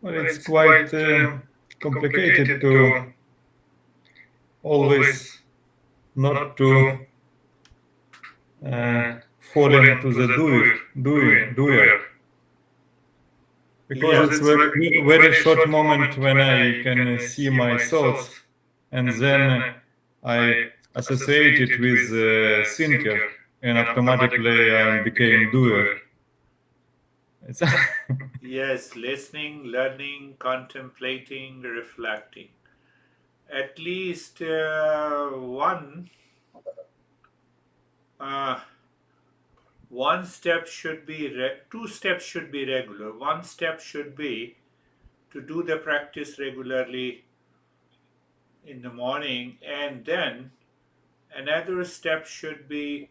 Well, it's quite complicated to always not to uh, fall into the doer, because it's very short moment when I can see my thoughts, and then I associate it with thinker, and automatically I became doer. It's Yes, listening, learning, contemplating, reflecting. At least uh, one step should be, two steps should be regular. One step should be to do the practice regularly in the morning, and then another step should be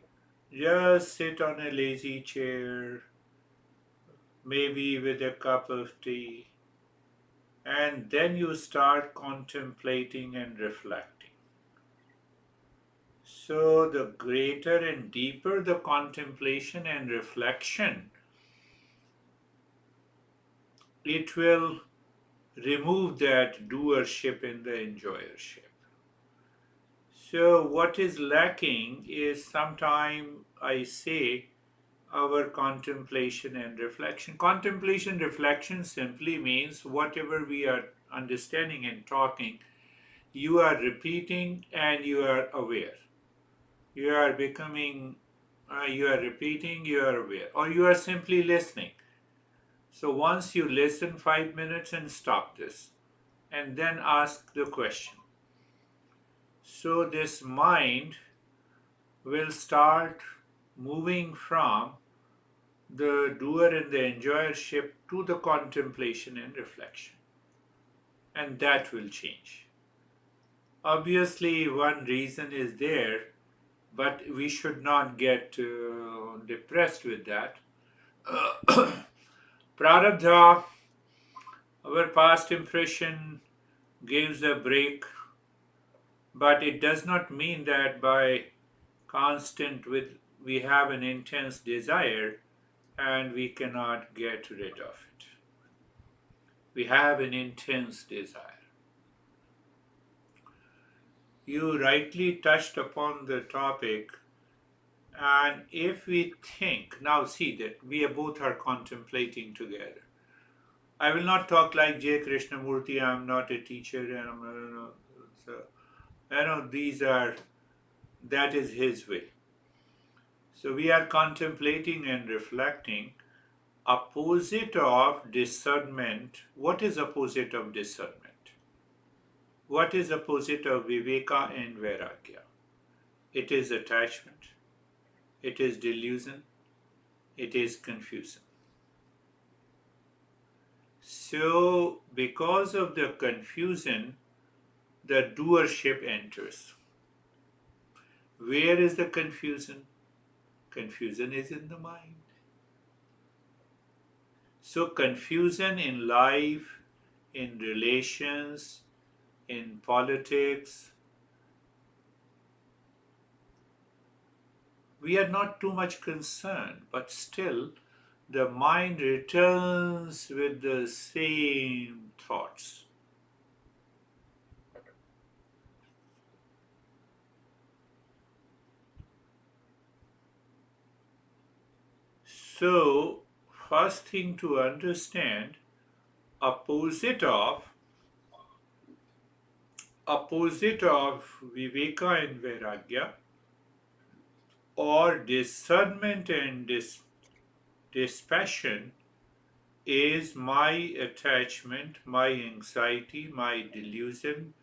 just sit on a lazy chair, maybe with a cup of tea, and then you start contemplating and reflecting. So, the greater and deeper the contemplation and reflection, it will remove that doership and the enjoyership. So, what is lacking is sometime I say our contemplation and reflection. Contemplation, reflection simply means whatever we are understanding and talking, you are repeating and you are aware. You are becoming, you are repeating, you are aware, or you are simply listening. So once you listen 5 minutes and stop this, and then ask the question. So this mind will start moving from the doer and the enjoyership to the contemplation and reflection, and that will change. Obviously, one reason is there, but we should not get depressed with that. Prarabdha, our past impression, gives a break, but it does not mean that by constant with we have an intense desire and we cannot get rid of it. We have an intense desire. You rightly touched upon the topic, and if we think now, see that we both are contemplating together. I will not talk like J. Krishnamurti. I'm not a teacher, and so these are that is his way. So we are contemplating and reflecting. Opposite of discernment. What is opposite of discernment? What is opposite of viveka and vairagya? It is attachment. It is delusion. It is confusion. So, because of the confusion, the doership enters. Where is the confusion? Confusion is in the mind. So, confusion in life, in relations, in politics, we are not too much concerned, but still the mind returns with the same thoughts. So, first thing to understand, opposite of opposite of viveka and vairagya, or discernment and dispassion, is my attachment, my anxiety, my delusion,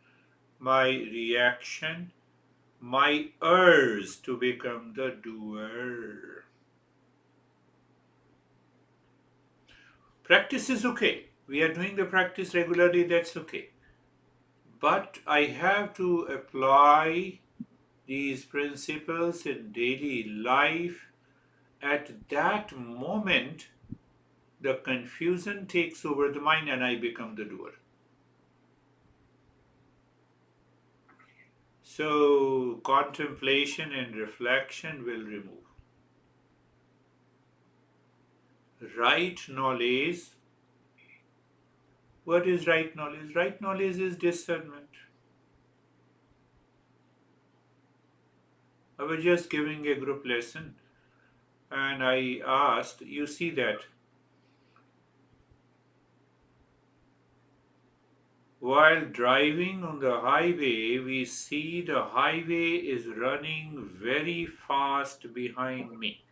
my reaction, my urge to become the doer. Practice is okay. We are doing the practice regularly, that's okay. But I have to apply these principles in daily life. At that moment, the confusion takes over the mind and I become the doer. So, contemplation and reflection will remove. Right knowledge What is right knowledge? Right knowledge is discernment. I was just giving a group lesson and I asked, you see that while driving on the highway, we see the highway is running very fast behind me,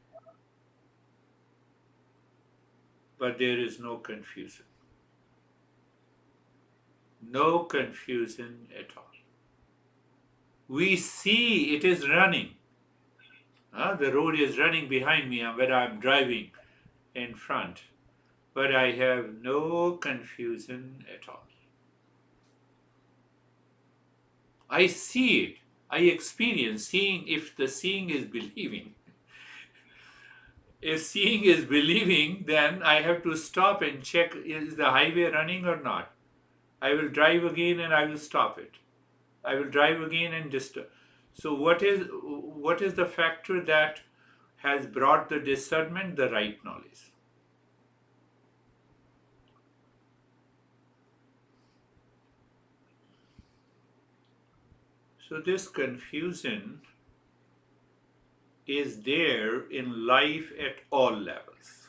but there is no confusion. No confusion at all. We see it is running. The road is running behind me when I'm driving in front, but I have no confusion at all. I see it. I experience seeing. If the seeing is believing, if seeing is believing, then I have to stop and check, is the highway running or not. I will drive again and I will stop it. I will drive again and disturb. So what is the factor that has brought the discernment? The right knowledge. So this confusion is there in life at all levels.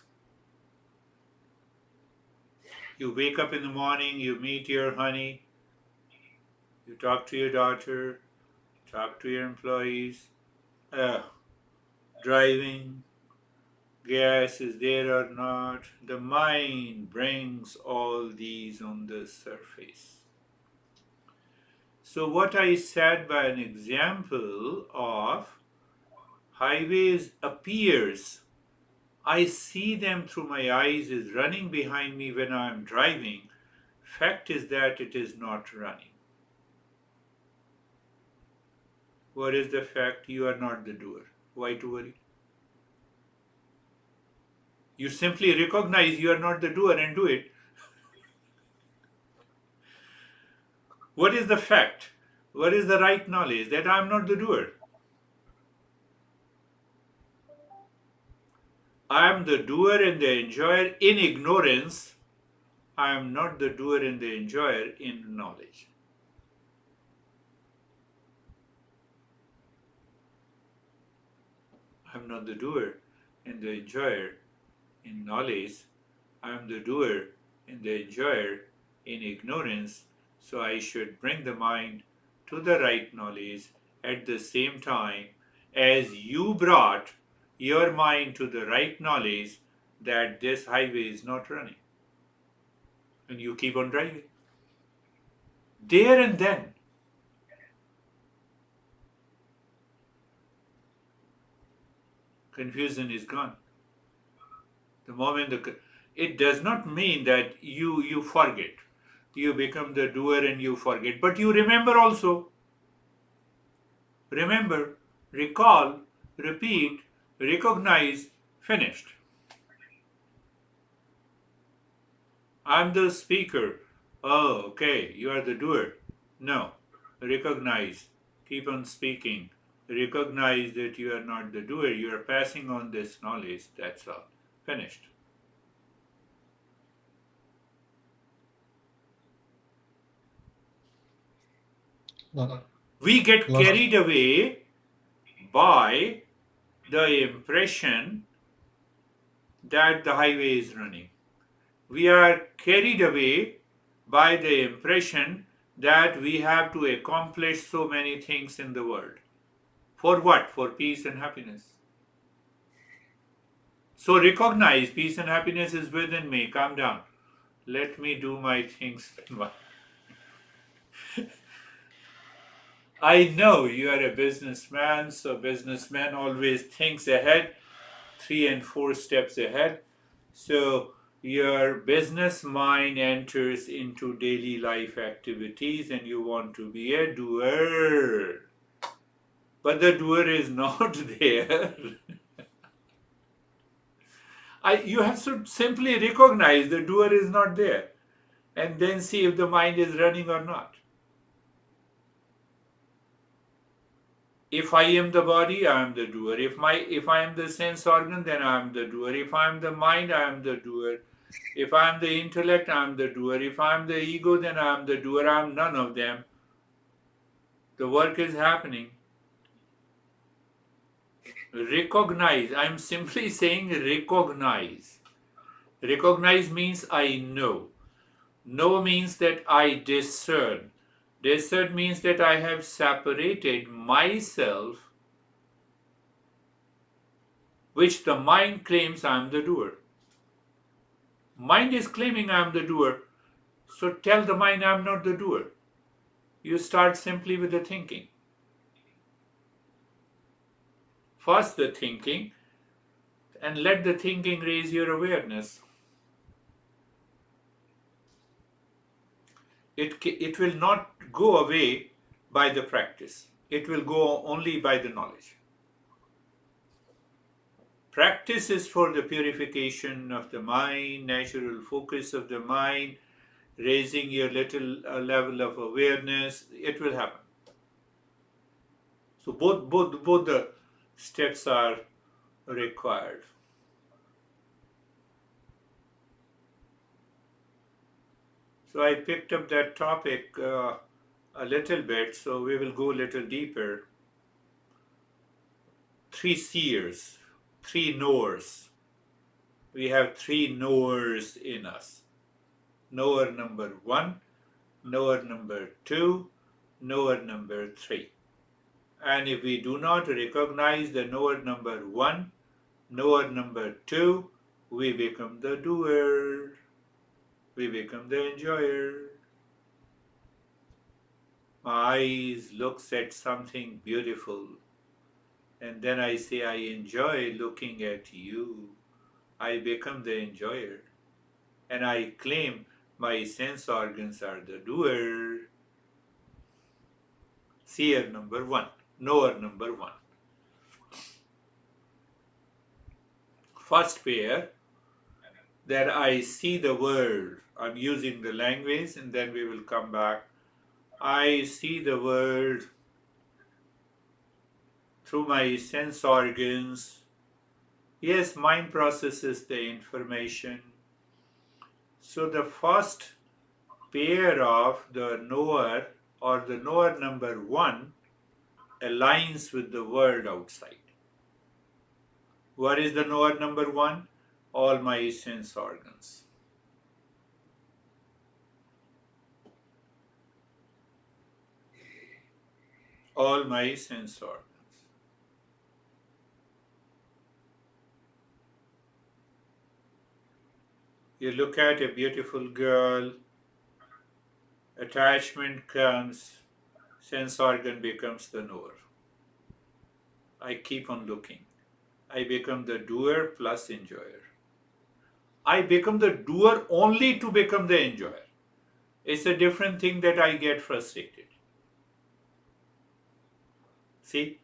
You wake up in the morning, you meet your honey, you talk to your daughter, talk to your employees, driving, gas is there or not. The mind brings all these on the surface. So what I said by an example of highways appears, I see them through my eyes, is running behind me when I am driving. Fact is that it is not running. What is the fact? You are not the doer. Why to worry? You simply recognize you are not the doer and do it. What is the fact? What is the right knowledge? That I am not the doer. I am the doer and the enjoyer in ignorance. I am not the doer and the enjoyer in knowledge. I am not the doer and the enjoyer in knowledge. I am the doer and the enjoyer in ignorance. So I should bring the mind to the right knowledge at the same time as you brought your mind to the right knowledge that this highway is not running. And you keep on driving. There and then, confusion is gone. The moment it does not mean that you forget. You become the doer and you forget. But you remember also. Remember, recall, repeat, recognize, finished. I'm the speaker. Oh, okay, you are the doer. No, recognize, keep on speaking. Recognize that you are not the doer, you are passing on this knowledge, that's all. Finished. We get carried away by the impression that the highway is running. We are carried away by the impression that we have to accomplish so many things in the world. For what? For peace and happiness. So recognize peace and happiness is within me. Calm down. Let me do my things. I know you are a businessman, so businessman always thinks ahead, 3 and 4 steps ahead. So your business mind enters into daily life activities and you want to be a doer. But the doer is not there. You have to simply recognize the doer is not there and then see if the mind is running or not. If I am the body, I am the doer. If I am the sense organ, then I am the doer. If I am the mind, I am the doer. If I'm the intellect, I'm the doer. If I'm the ego, then I'm the doer. I'm none of them. The work is happening. Recognize. I'm simply saying recognize. Recognize means I know. Know means that I discern. Discern means that I have separated myself, which the mind claims I'm the doer. Mind is claiming I'm the doer. So tell the mind I'm not the doer. You start simply with the thinking. First the thinking, and let the thinking raise your awareness. It will not go away by the practice. It will go only by the knowledge. Practice is for the purification of the mind, natural focus of the mind, raising your little level of awareness. It will happen. So both the steps are required. So I picked up that topic a little bit, so we will go a little deeper. 3 seers, 3 knowers. We have 3 knowers in us. Knower number 1, knower number 2, knower number 3. And if we do not recognize the knower number 1, knower number 2, we become the doer. We become the enjoyer. My eyes looks at something beautiful, and then I say, I enjoy looking at you. I become the enjoyer. And I claim my sense organs are the doer. Seer number 1, knower number 1. First pair, that I see the world. I'm using the language and then we will come back. I see the world through my sense organs. Yes, mind processes the information. So the first pair of the knower or the knower number 1 aligns with the world outside. What is the knower number 1? All my sense organs. All my sense organs. You look at a beautiful girl, attachment comes, sense organ becomes the knower. I keep on looking. I become the doer plus enjoyer. I become the doer only to become the enjoyer. It's a different thing that I get frustrated. See?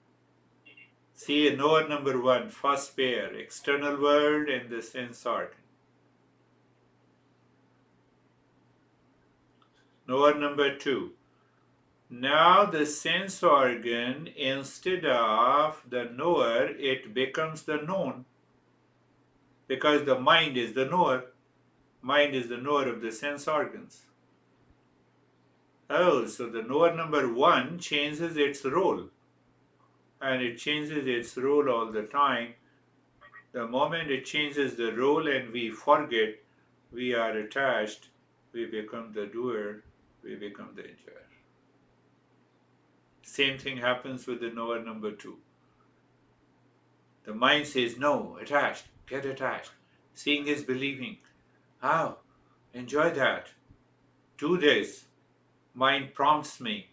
See, knower number 1, first pair, external world and the sense organ. Knower number 2. Now the sense organ, instead of the knower, it becomes the known. Because the mind is the knower. Mind is the knower of the sense organs. Oh, so the knower number 1 changes its role. And it changes its role all the time. The moment it changes the role and we forget we are attached, we become the doer, we become the enjoyer. Same thing happens with the knower number 2. The mind says, no, attached, get attached. Seeing is believing. How? Enjoy that. Do this. Mind prompts me.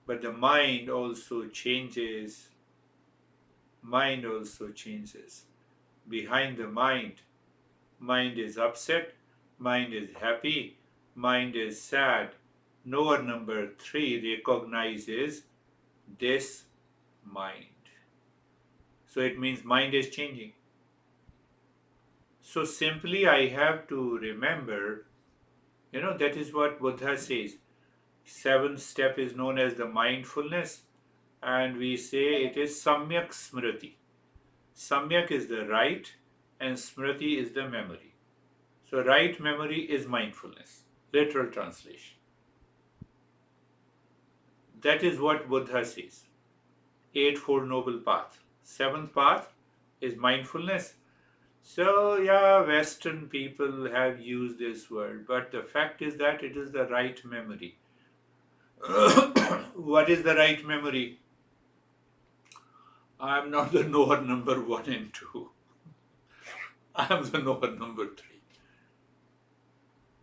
But the mind also changes. Mind also changes. Behind the mind is upset, mind is happy, mind is sad. Knower number 3 recognizes this mind. So it means mind is changing. So simply I have to remember, that is what Buddha says. 7th step is known as the mindfulness, and we say it is samyak smriti. Samyak is the right and smriti is the memory. So right memory is mindfulness, literal translation. That is what Buddha says. Eightfold Noble Path. Seventh path is mindfulness. So, yeah, Western people have used this word, but the fact is that it is the right memory. What is the right memory? I am not the knower number one and two. I am the knower number three.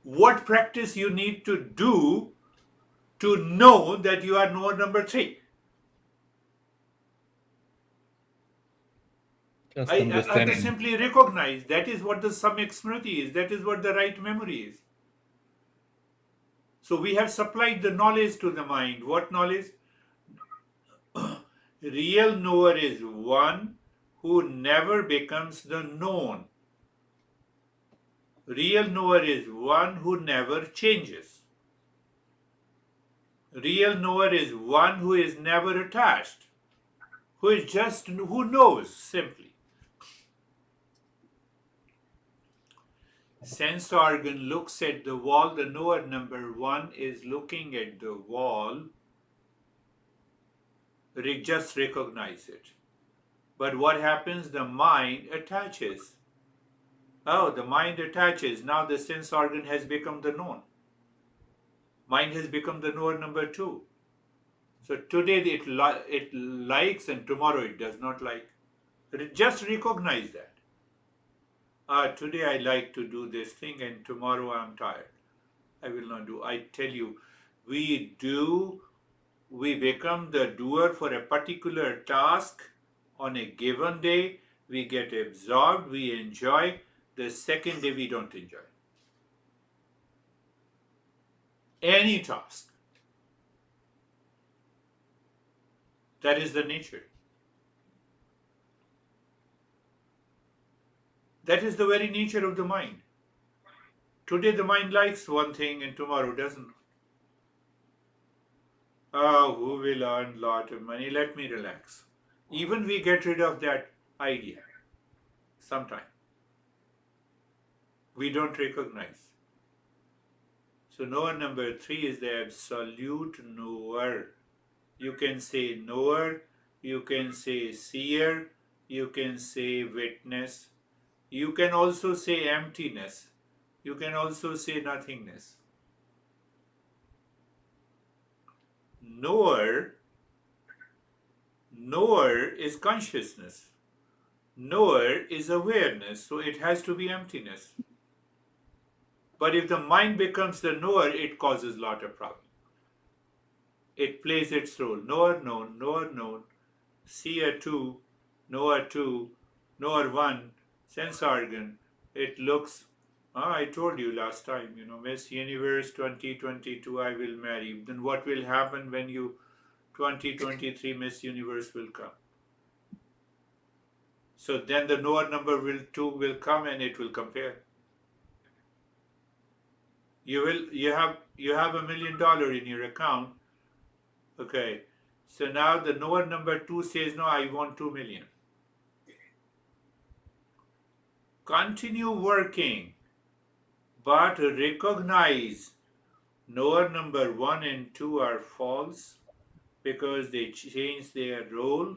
What practice you need to do to know that you are knower number three? Just I have to understanding. simply recognize that is what the Samyak Smriti is, that is what the right memory is. So we have supplied the knowledge to the mind. What knowledge? Real knower is one who never becomes the known. Real knower is one who never changes. Real knower is one who is never attached, who knows simply. Sense organ looks at the wall. The knower number one is looking at the wall. Just recognize it. But what happens? The mind attaches. Oh, the mind attaches. Now the sense organ has become the known. Mind has become the knower number two. So today it likes and tomorrow it does not like. Just recognize that. Today I like to do this thing and tomorrow I'm tired. I will not do. I tell you, we become the doer for a particular task on a given day. We get absorbed, we enjoy. The second day we don't enjoy. Any task. That is the nature. That is the very nature of the mind. Today the mind likes one thing and tomorrow doesn't. Oh, who will earn lot of money? Let me relax. Even we get rid of that idea sometime. We don't recognize. So knower number three is the absolute knower. You can say knower, you can say seer, you can say witness, you can also say emptiness, you can also say nothingness. Knower is consciousness. Knower is awareness, so it has to be emptiness. But if the mind becomes the knower, it causes a lot of problem. It plays its role. Knower known, seer two, knower one, sense organ. It looks, I told you last time, Miss Universe 2022, I will marry. Then what will happen when you 2023 Miss Universe will come? So then the knower number two will come and it will compare. You have $1 million in your account. Okay. So now the knower number two says, no, I want 2 million. Continue working, but recognize knower number one and two are false because they change their role,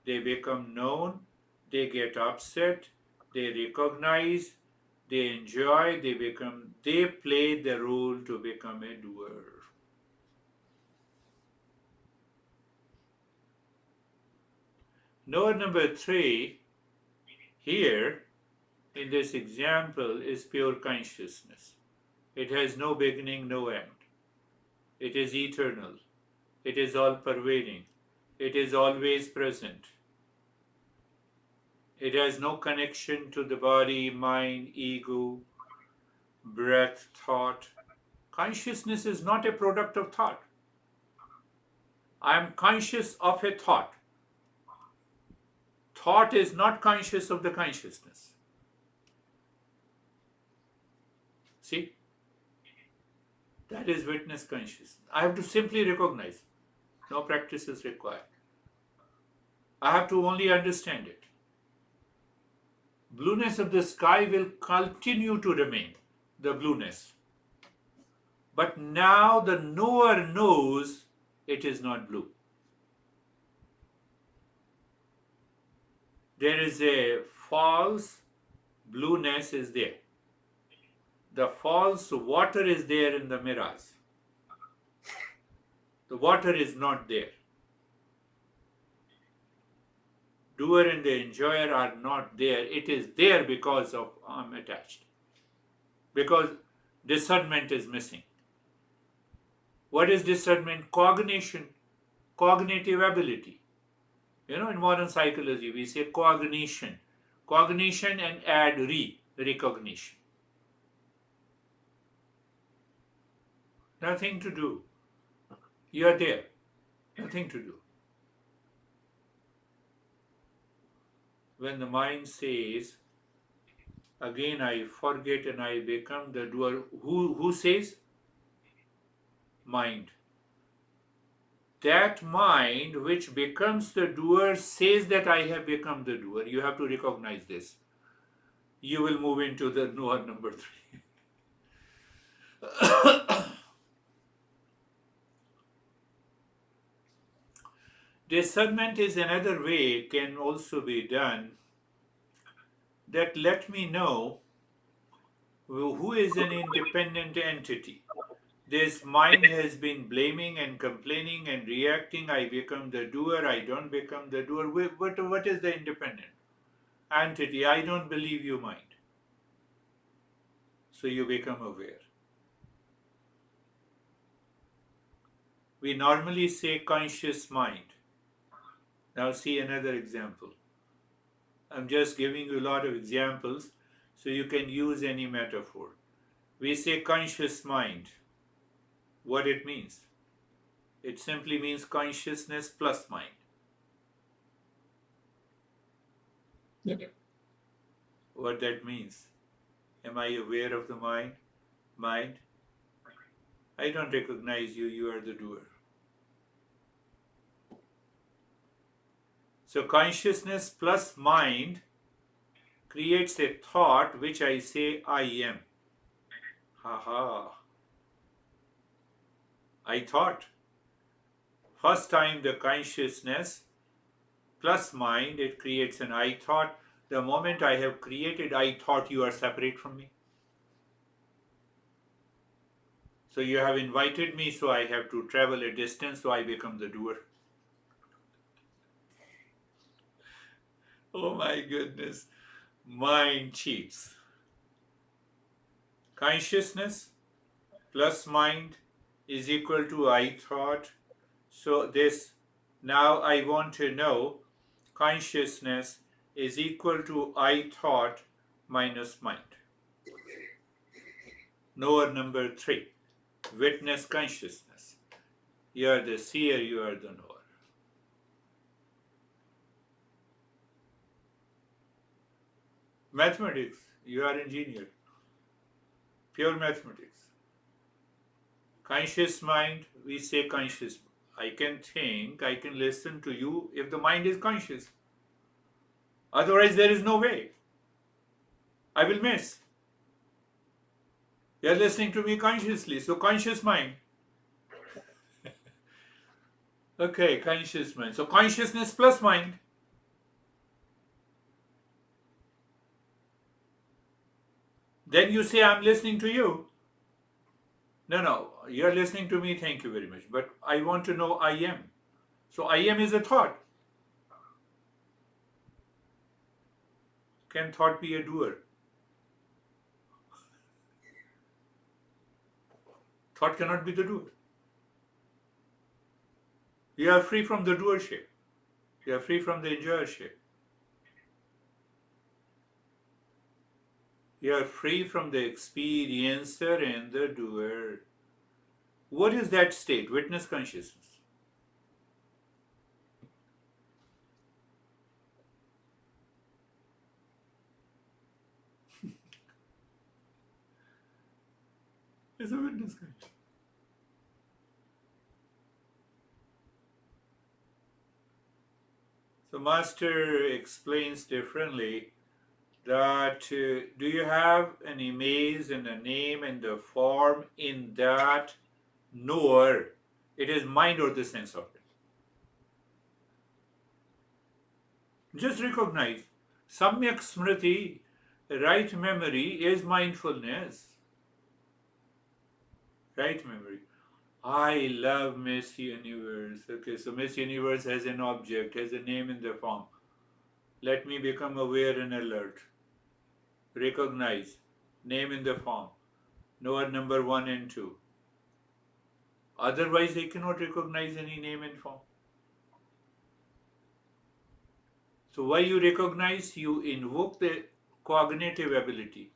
they become known, they get upset, they recognize, they enjoy, they play the role to become a doer. Knower number three here in this example is pure consciousness. It has no beginning, no end. It is eternal. It is all pervading. It is always present. It has no connection to the body, mind, ego, breath, thought. Consciousness is not a product of thought. I am conscious of a thought. Thought is not conscious of the consciousness. See? That is witness consciousness. I have to simply recognize. No practice is required. I have to only understand it. Blueness of the sky will continue to remain. the blueness. But now the knower knows it is not blue. There is a false blueness is there. The false water is there in the mirrors. The water is not there. Doer and the enjoyer are not there. It is there because of I'm attached. Because discernment is missing. What is discernment? Cognition, cognitive ability. In modern psychology, we say cognition. Cognition and add recognition. Nothing to do. You are there. Nothing to do. When the mind says, again I forget and I become the doer, who says? Mind. That mind which becomes the doer says that I have become the doer. You have to recognize this. You will move into the knower number 3. Discernment is another way, can also be done, that let me know who is an independent entity. This mind has been blaming and complaining and reacting. I become the doer, I don't become the doer. What is the independent entity? I don't believe you, mind. So you become aware. We normally say conscious mind. Now see another example. I'm just giving you a lot of examples so you can use any metaphor. We say conscious mind. What it means? It simply means consciousness plus mind. Yep. What that means? Am I aware of the mind? Mind? I don't recognize you, you are the doer. So consciousness plus mind creates a thought which I say I am. Haha. I thought. First time the consciousness plus mind, it creates an I thought. The moment I have created I thought, you are separate from me. So you have invited me, so I have to travel a distance, so I become the doer. Oh my goodness. Mind cheats. Consciousness plus mind is equal to I thought. So this, now I want to know consciousness is equal to I thought minus mind. Knower number 3, witness consciousness. You are the seer, you are the knower. Mathematics, you are engineer. Pure mathematics. Conscious mind, we say conscious. I can think, I can listen to you if the mind is conscious. Otherwise, there is no way. I will miss. You are listening to me consciously, so conscious mind. Okay, conscious mind. So consciousness plus mind. Then you say, I'm listening to you. No, you're listening to me, thank you very much. But I want to know I am. So I am is a thought. Can thought be a doer? Thought cannot be the doer. You are free from the doership. You are free from the enjoyership. You are free from the experiencer and the doer. What is that state? Witness consciousness. It's a witness consciousness. So Master explains differently. that do you have an image and a name and the form in that knower? It is mind or the sense of it. Just recognize. Samyak Smriti, right memory, is mindfulness. Right memory. I love Miss Universe. Okay, so Miss Universe has an object, has a name in the form. Let me become aware and alert. Recognize. Name in the form. Knower number 1 and 2. Otherwise, they cannot recognize any name and form. So, why you recognize? You invoke the cognitive ability.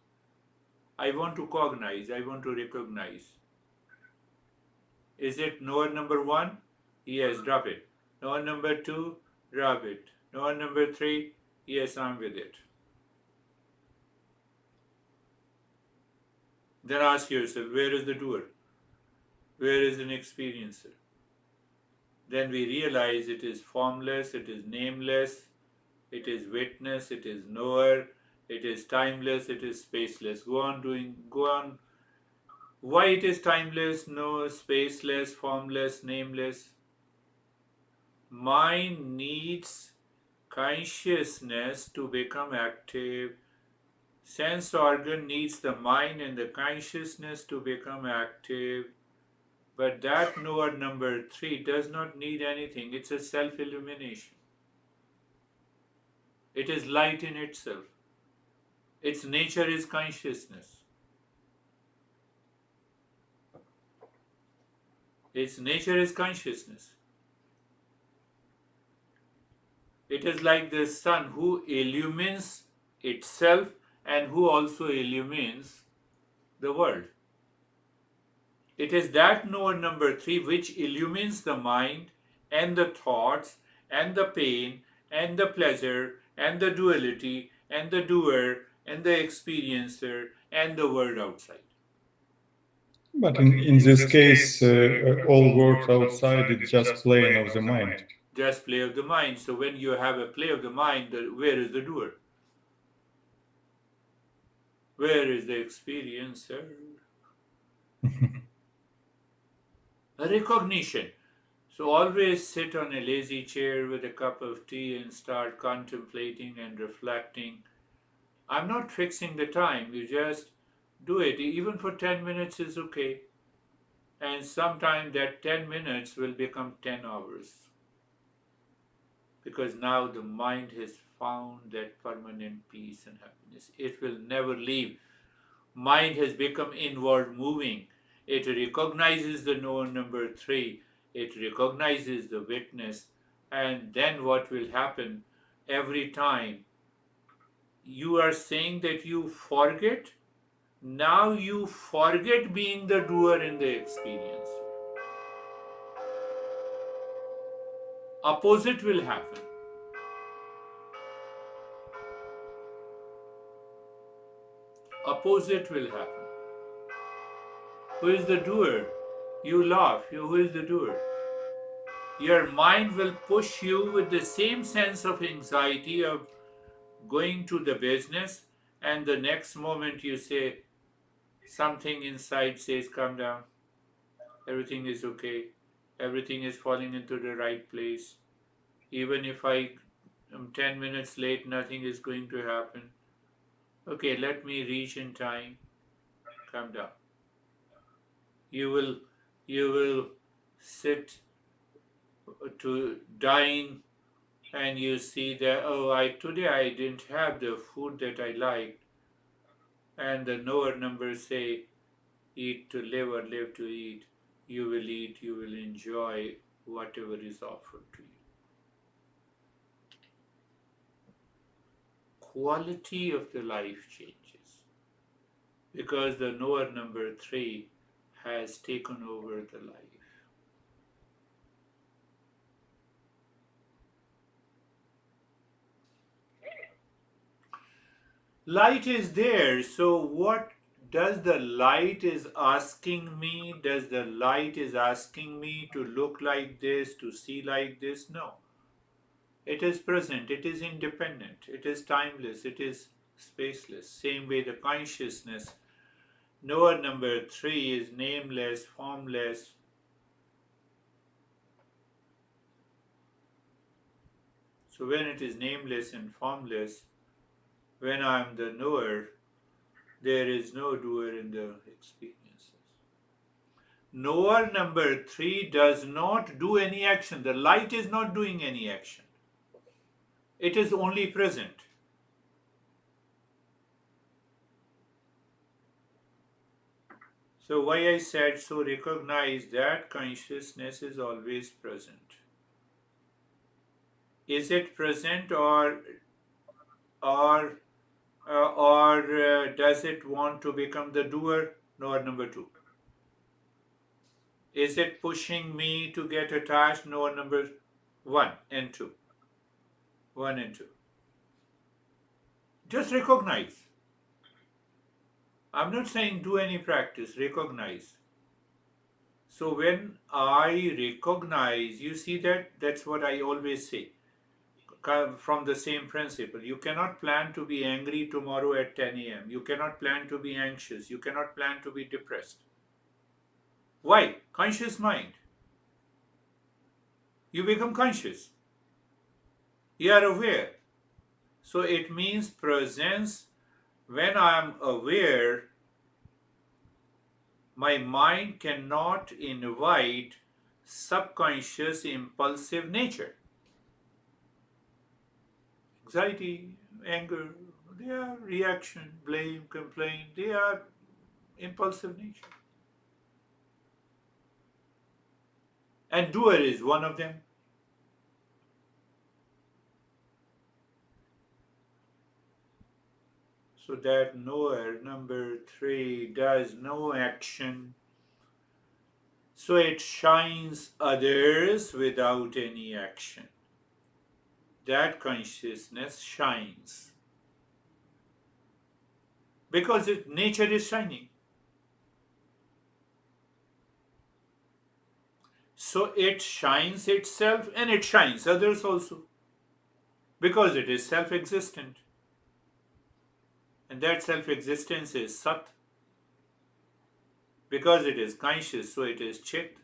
I want to cognize, I want to recognize. Is it knower number 1? Yes, drop it. Knower number 2? Drop it. Knower number 3? Yes, I'm with it. Then ask yourself, where is the doer? Where is an experiencer? Then we realize it is formless, it is nameless, it is witness, it is knower, it is timeless, it is spaceless. Go on. Why it is timeless, no, spaceless, formless, nameless? Mind needs consciousness to become active. Sense organ needs the mind and the consciousness to become active. But that knower number 3 does not need anything. It's a self-illumination. It is light in itself. Its nature is consciousness. Its nature is consciousness. It is like the sun who illumines itself and who also illumines the world. It is that knower number 3 which illumines the mind and the thoughts and the pain and the pleasure and the duality and the doer and the experiencer and the world outside. But in this case, all words outside is just playing of the mind. Just play of the mind. So when you have a play of the mind, where is the doer? Where is the experiencer? A recognition. So always sit on a lazy chair with a cup of tea and start contemplating and reflecting. I'm not fixing the time, you just do it. Even for 10 minutes is okay. And sometime that 10 minutes will become 10 hours. Because now the mind has found that permanent peace and happiness. It will never leave. Mind has become inward moving. It recognizes the knower number 3. It recognizes the witness. And then what will happen every time? You are saying that you forget. Now you forget being the doer in the experience. Opposite will happen. Opposite will happen. Who is the doer? You laugh. Who is the doer? Your mind will push you with the same sense of anxiety of going to the business, and the next moment you say, something inside says, calm down. Everything is okay. Everything is falling into the right place. Even if I am 10 minutes late, nothing is going to happen. Okay, let me reach in time. Calm down. You will sit to dine and you see that, oh, today I didn't have the food that I liked, and the knower numbers say, eat to live or live to eat. You will eat, you will enjoy whatever is offered to you. Quality of the life changes because the knower number 3 has taken over the life. Light is there, so what does the light is asking me? Does the light is asking me to look like this, to see like this? No. It is present, it is independent, it is timeless, it is spaceless. Same way the consciousness, knower number 3 is nameless, formless. So when it is nameless and formless, when I am the knower, there is no doer in the experiences. Knower number 3 does not do any action. The light is not doing any action. It is only present. So why I said so, recognize that consciousness is always present. Is it present or does it want to become the doer? Knower number 2. Is it pushing me to get attached? Knower number 1 and 2. 1 and 2. Just recognize. I'm not saying do any practice, recognize. So when I recognize, you see that's what I always say. From the same principle. You cannot plan to be angry tomorrow at 10 a.m. You cannot plan to be anxious. You cannot plan to be depressed. Why? Conscious mind. You become conscious. You are aware. So it means presence. When I am aware, my mind cannot invite subconscious impulsive nature. Anxiety, anger, they are reaction, blame, complaint, they are impulsive nature. And doer is one of them. So that knower number 3 does no action. So it shines others without any action. That consciousness shines. Because nature is shining. So it shines itself and it shines others also. Because it is self-existent. And that self-existence is Sat. Because it is conscious, so it is Chit.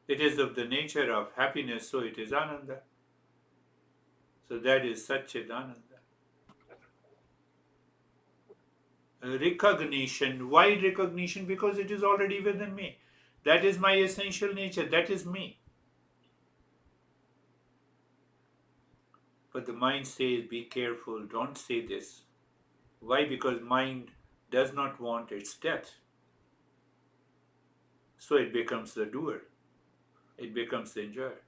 It is of the nature of happiness, so it is Ananda. So that is Satchidananda. Recognition. Why recognition? Because it is already within me. That is my essential nature. That is me. But the mind says, be careful, don't say this. Why? Because mind does not want its death. So it becomes the doer. It becomes the enjoyer.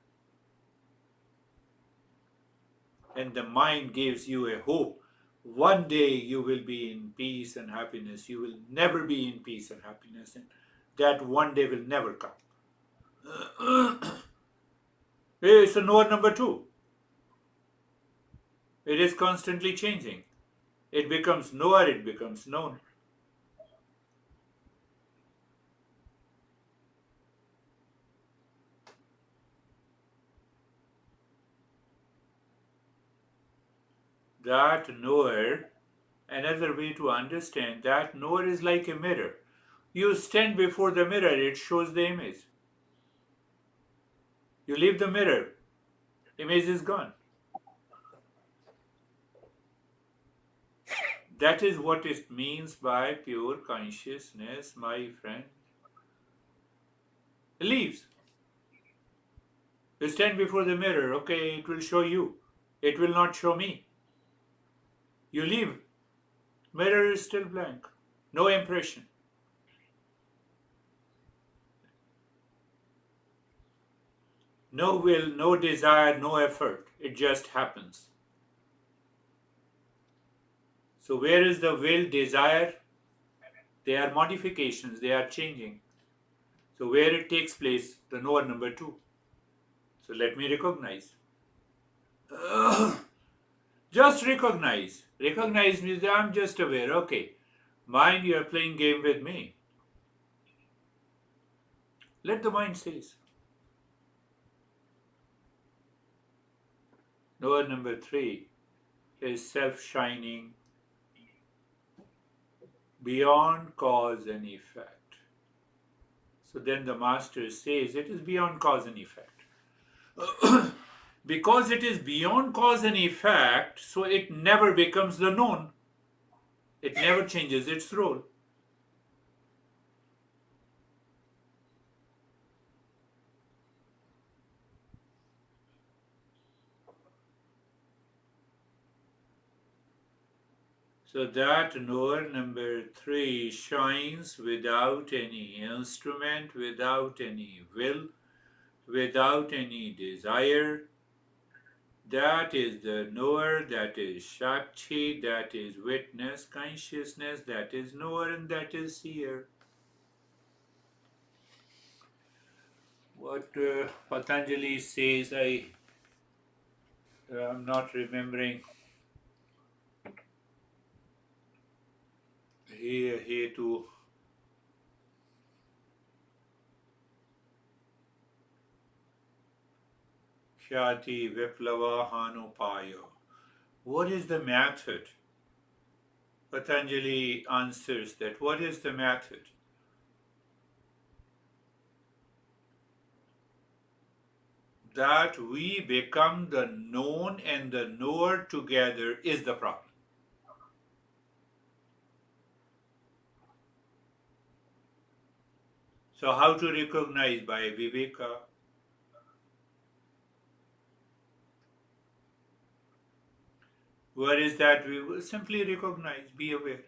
And the mind gives you a hope. One day you will be in peace and happiness. You will never be in peace and happiness. And that one day will never come. It's a knower number 2. It is constantly changing. It becomes knower, it becomes known. That knower, another way to understand that knower is like a mirror. You stand before the mirror, it shows the image. You leave the mirror, image is gone. That is what it means by pure consciousness, my friend. It leaves. You stand before the mirror, okay, it will show you. It will not show me. You leave. Mirror is still blank. No impression. No will, no desire, no effort. It just happens. So where is the will, desire? They are modifications, they are changing. So where it takes place, the knower number 2. So let me recognize. Just recognize. Recognize means that I'm just aware. Okay, mind, you are playing game with me. Let the mind cease. Knower number 3. is self-shining beyond cause and effect. So then the master says it is beyond cause and effect. Because it is beyond cause and effect, so it never becomes the known. It never changes its role. So that knower number 3 shines without any instrument, without any will, without any desire. That is the knower, that is Shakti, that is witness, consciousness, that is knower, and that is seer. What Patanjali says, I'm not remembering. He to Khyati Viplava Hanupaya. What is the method? Patanjali answers that. What is the method? That we become the known and the knower together is the problem. So how to recognize? By viveka. Where is that? We will simply recognize, be aware.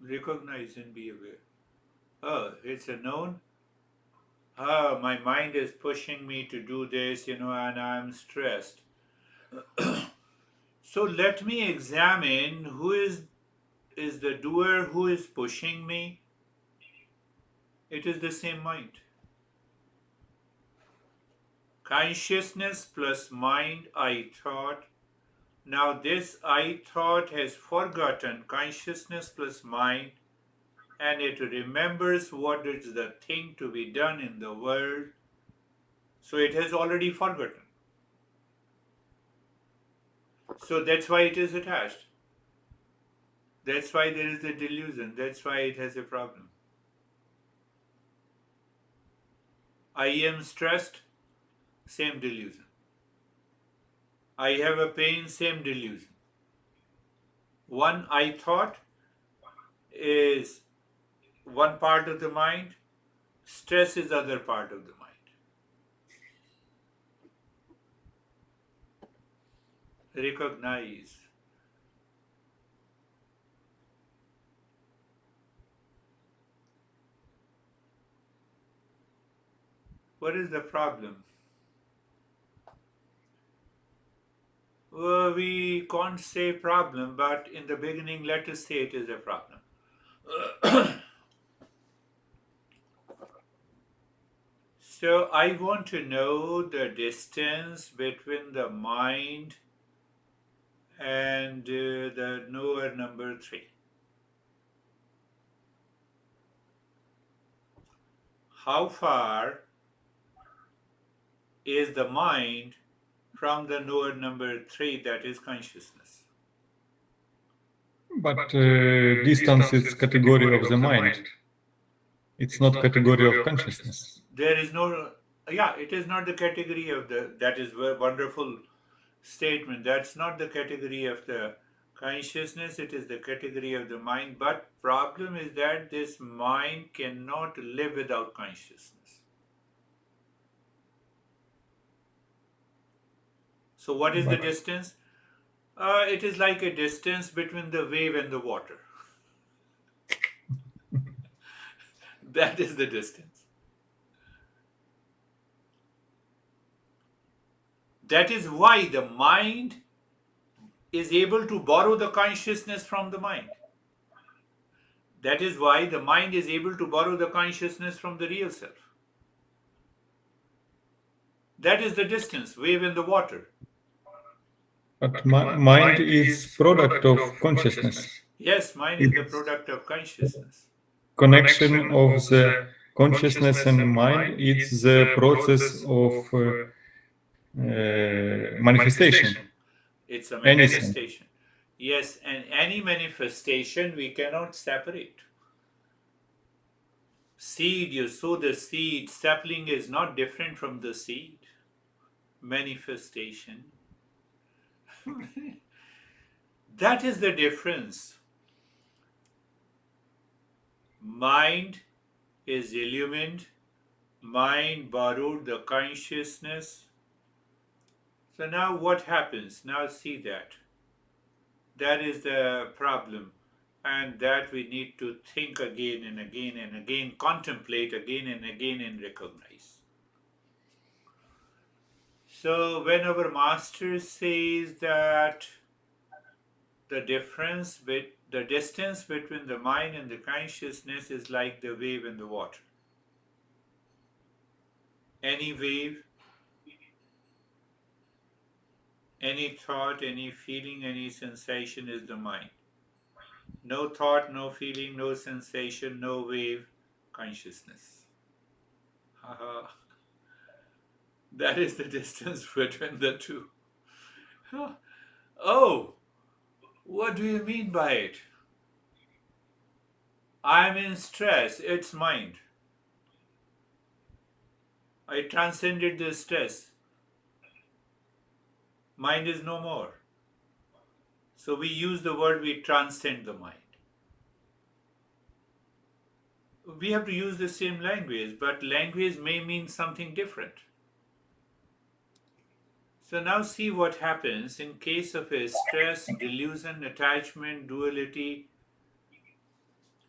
Recognize and be aware. Oh, it's a known. Oh, my mind is pushing me to do this, and I'm stressed. So let me examine who is the doer, who is pushing me. It is the same mind. Consciousness plus mind, I thought. Now this I thought has forgotten consciousness plus mind, and it remembers what is the thing to be done in the world. So it has already forgotten. So that's why it is attached. That's why there is a delusion. That's why it has a problem. I am stressed, same delusion. I have a pain, same delusion. One I thought is one part of the mind, stress is other part of the mind. Recognize. What is the problem? Well, we can't say problem, but in the beginning, let us say it is a problem. So I want to know the distance between the mind and the knower number 3. How far is the mind from the knower number 3, that is consciousness? But distance is category of the mind. It's not category of consciousness. There is no, it is not the category of that is a wonderful statement. That's not the category of the consciousness, it is the category of the mind. But problem is that this mind cannot live without consciousness. So what is the distance? It is like a distance between the wave and the water. That is the distance. That is why the mind is able to borrow the consciousness from the mind. That is why the mind is able to borrow the consciousness from the real self. That is the distance, wave and the water. But mind is product of consciousness. Yes, mind is the product of consciousness. Connection of the consciousness and mind, it's the process of manifestation, It's a anything. manifestation. Yes, and any manifestation we cannot separate. Seed, you sow the seed, sapling is not different from the seed. Manifestation. That is the difference. Mind is illumined, mind borrowed the consciousness. So now what happens? Now see that. That is the problem. And that we need to think again and again and again, contemplate again and again, and recognize. So when our master says that the distance between the mind and the consciousness is like the wave and the water. Any wave, any thought, any feeling, any sensation is the mind. No thought, no feeling, no sensation, no wave, consciousness. Haha. That is the distance between the two. Oh, what do you mean by it? I'm in stress, it's mind. I transcended the stress. Mind is no more. So we use the word we transcend the mind. We have to use the same language, but language may mean something different. So now see what happens in case of a stress, delusion, attachment, duality.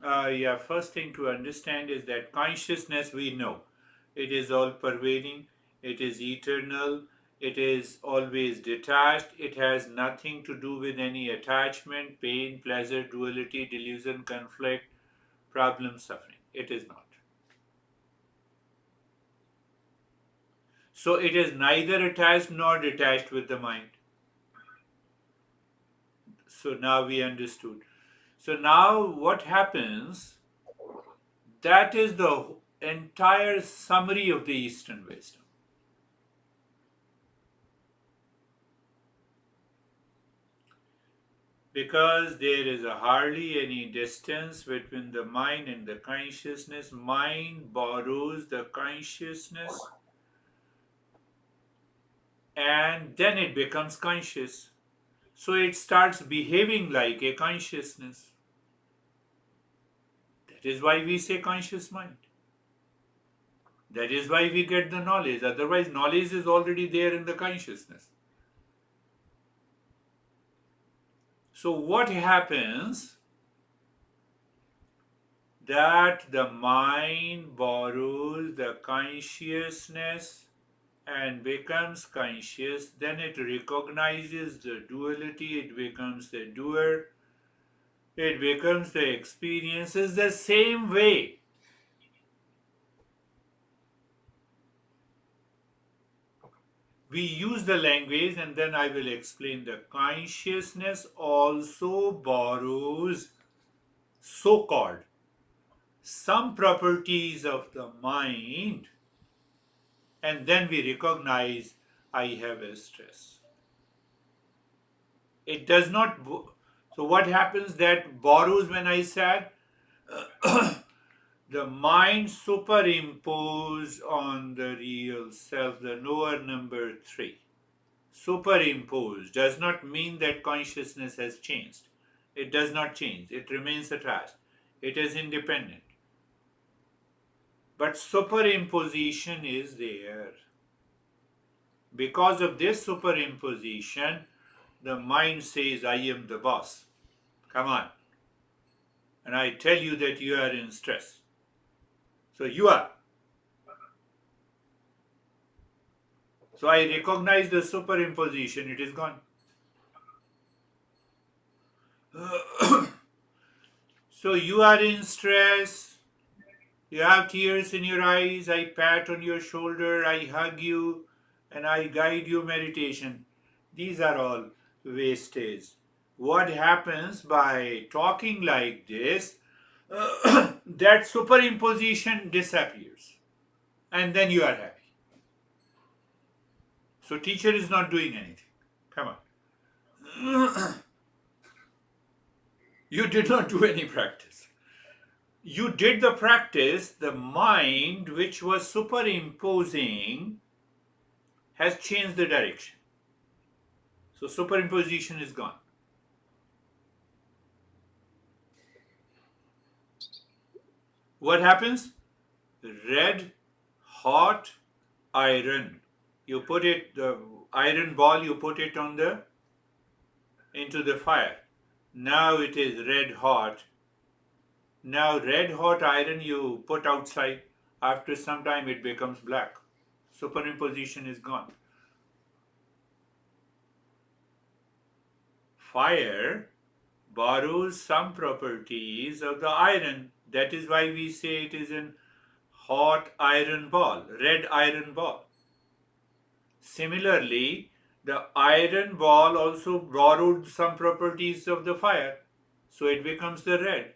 First thing to understand is that consciousness we know. It is all pervading, it is eternal, it is always detached, it has nothing to do with any attachment, pain, pleasure, duality, delusion, conflict, problem, suffering. It is not. So it is neither attached nor detached with the mind. So now we understood. So now what happens? That is the entire summary of the Eastern wisdom. Because there is hardly any distance between the mind and the consciousness. Mind borrows the consciousness and then it becomes conscious. So it starts behaving like a consciousness. That is why we say conscious mind. That is why we get the knowledge. Otherwise, knowledge is already there in the consciousness. So, what happens? That the mind borrows the consciousness and becomes conscious, then it recognizes the duality, it becomes the doer, it becomes the experiences the same way. We use the language, and then I will explain. The consciousness also borrows so called some properties of the mind, and then we recognize I have a stress. It does not. So, what happens that borrows when I said the mind superimposed on the real self, the knower number three. Superimposed does not mean that consciousness has changed. It does not change, it remains attached, it is independent. But superimposition is there. Because of this superimposition, the mind says, I am the boss. Come on. And I tell you that you are in stress. So you are. So I recognize the superimposition, it is gone. So you are in stress, you have tears in your eyes, I pat on your shoulder, I hug you, and I guide you meditation. These are all wastage. What happens by talking like this? That superimposition disappears, and then you are happy. So teacher is not doing anything. Come on. You did not do any practice. You did the practice, the mind which was superimposing has changed the direction. So superimposition is gone. What happens? Red, hot, iron. You put it, the iron ball, you put it into the fire. Now it is red hot. Now red hot iron you put outside. After some time it becomes black. Superimposition is gone. Fire borrows some properties of the iron. That is why we say it is an hot iron ball, red iron ball. Similarly, the iron ball also borrowed some properties of the fire, so it becomes the red.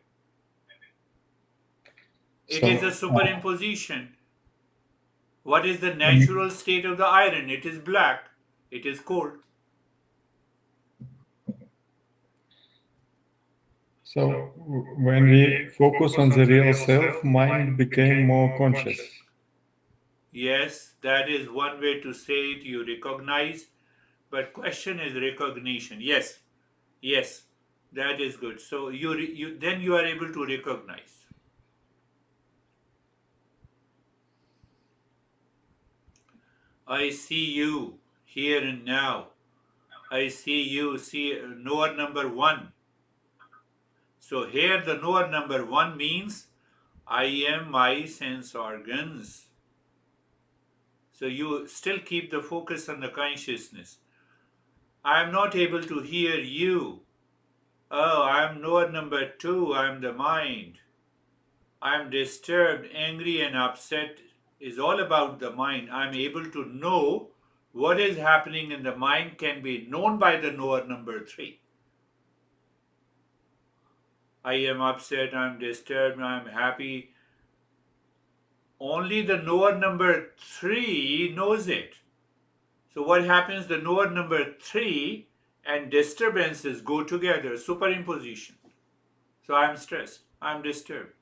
It is a So, superimposition. What is the natural state of the iron? It is black. It is cold. so when we focus on the real self, mind became more conscious. Yes, that is one way to say it. You recognize, but question is recognition. Yes, yes, that is good. So then you are able to recognize. I see you here and now. I see you. See knower number one. So here the knower number one means I am my sense organs. So you still keep the focus on the consciousness. I am not able to hear you. Oh, I am knower number two. I am the mind. I am disturbed, angry, and upset is all about the mind. I am able to know what is happening in the mind can be known by the knower number three. I am upset, I am disturbed, I am happy. Only the knower number three knows it. So what happens? The knower number three and disturbances go together, superimposition. So I am stressed, I am disturbed,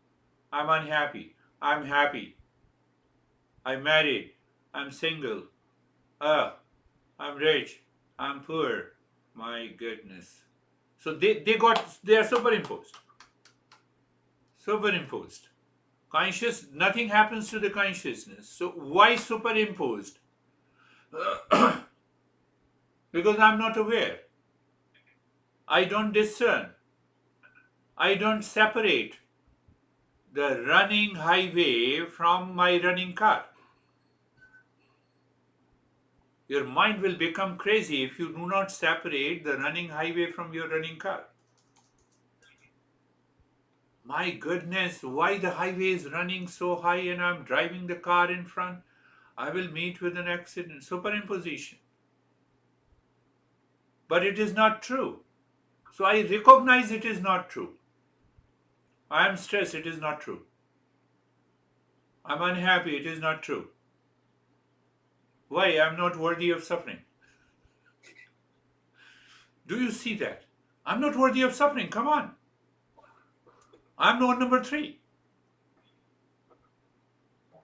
I am unhappy, I am happy, I am married, I am single, I'm rich, I'm poor. My goodness. So they are superimposed. Superimposed. Nothing happens to the consciousness. So why superimposed? Because I'm not aware. I don't discern. I don't separate the running highway from my running car. Your mind will become crazy if you do not separate the running highway from your running car. My goodness, why the highway is running so high and I'm driving the car in front? I will meet with an accident. Superimposition. But it is not true. So I recognize it is not true. I am stressed, it is not true. I'm unhappy, it is not true. Why? I'm not worthy of suffering. Do you see that? I'm not worthy of suffering. Come on. I'm node number three.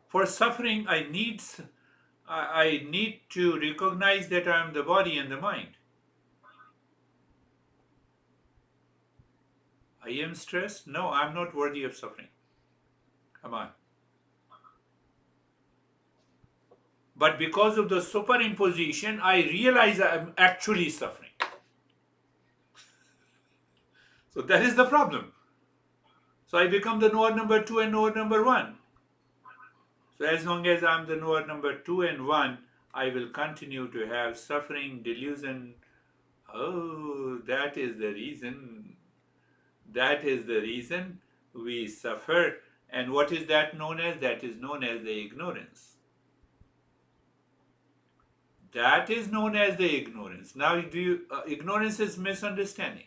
For suffering, I need to recognize that I am the body and the mind. I am stressed? No, I'm not worthy of suffering. Come on. But because of the superimposition, I realize I am actually suffering. So that is the problem. So I become the knower number two and knower number one. So as long as I'm the knower number two and one, I will continue to have suffering, delusion. Oh, that is the reason. That is the reason we suffer. And what is that known as? That is known as the ignorance. That is known as the ignorance. Now, ignorance is misunderstanding.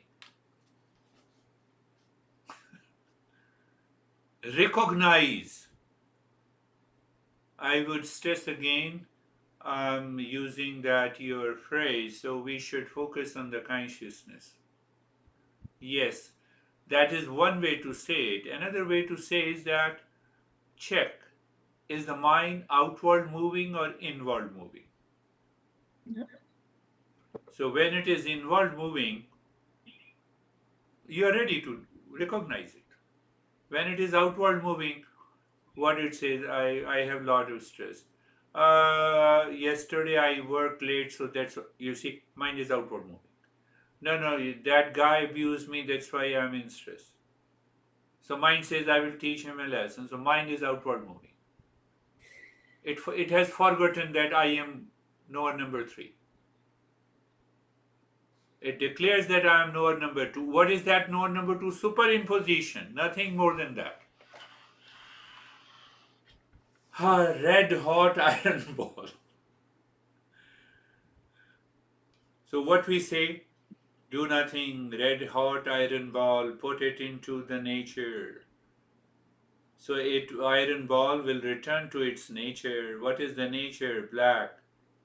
Recognize. I would stress again, I'm using that your phrase, so we should focus on the consciousness. Yes, that is one way to say it. Another way to say is that check, is the mind outward moving or inward moving? So when it is inward moving, you are ready to recognize it. When it is outward moving, what it says, I have lot of stress. Yesterday I worked late, so that's, you see, mind is outward moving. No, that guy abused me, that's why I'm in stress. So mind says, I will teach him a lesson. So mind is outward moving. It has forgotten that I am knower number three. It declares that I am knower number two. What is that knower number two? Superimposition, nothing more than that. Red hot iron ball. So what we say, do nothing, red hot iron ball, put it into the nature. So iron ball will return to its nature. What is the nature? Black.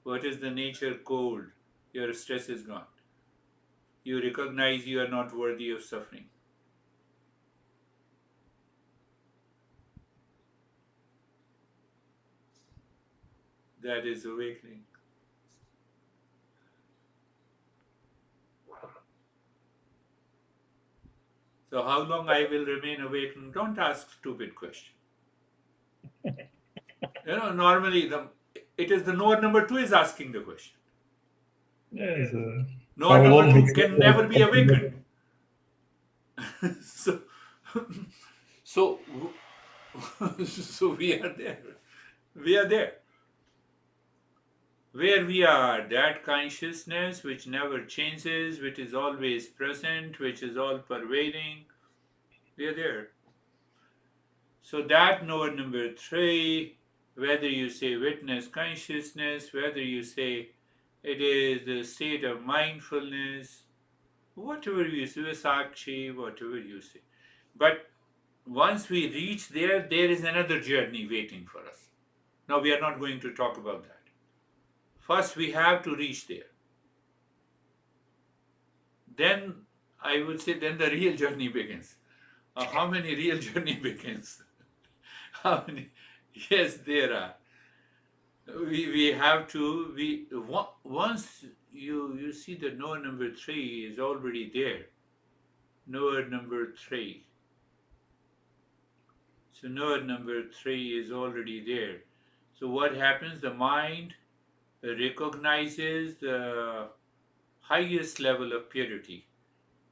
What is the nature? Cold. Your stress is gone. You recognize you are not worthy of suffering. That is awakening. So how long I will remain awakened? Don't ask stupid question. Normally it is the knower number two is asking the question. Yes. Knower How number long two it can was never be possible? awakened. so, so, so we are there. We are there. Where we are, that consciousness which never changes, which is always present, which is all pervading, we are there. So that knower number three, whether you say witness consciousness, whether you say it is the state of mindfulness, whatever you say, sakshi, whatever you say. But once we reach there, there is another journey waiting for us. Now we are not going to talk about that. First, we have to reach there. Then, I would say, then the real journey begins. How many real journey begins? How many? Yes, there are. We have to, once you see the knower number three is already there. Knower number three. So knower number three is already there. So what happens? The mind recognizes the highest level of purity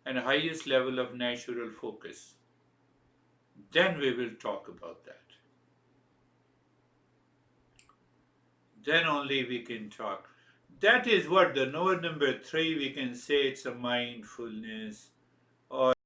and highest level of natural focus. Then we will talk about that. Then only we can talk. That is what the knower number three, we can say it's a mindfulness or